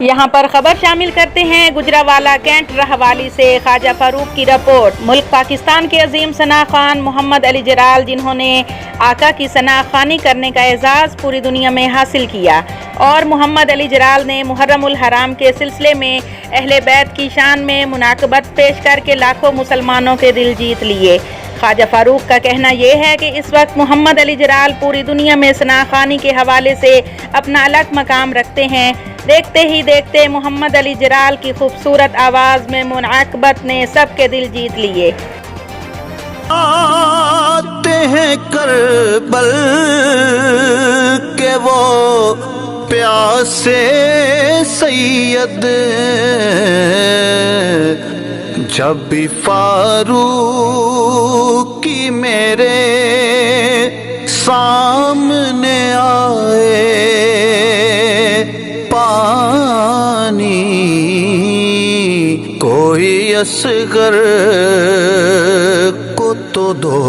यहाँ पर खबर शामिल करते हैं गुजरावाला कैंट रहवाली से ख्वाजा फारूक की रिपोर्ट। मुल्क पाकिस्तान के अजीम सना खान मोहम्मद अली जलाल, जिन्होंने आका की सना खानी करने का एजाज़ पूरी दुनिया में हासिल किया, और मोहम्मद अली जलाल ने मुहर्रमुल हराम के सिलसिले में अहले बैत की शान में मुनाकबत पेश करके लाखों मुसलमानों के दिल जीत लिए। ख्वाजा फारूक का कहना यह है कि इस वक्त मोहम्मद अली जलाल पूरी दुनिया में सना खानी के हवाले से अपना अलग मकाम रखते हैं। देखते ही देखते मोहम्मद अली जलाल की खूबसूरत आवाज़ में मुनाकबत ने सबके दिल जीत लिए। आते हैं करबल के वो प्यासे सैयद, जब भी फारूक की मेरे सामने आए पानी, कोई असगर को तो दो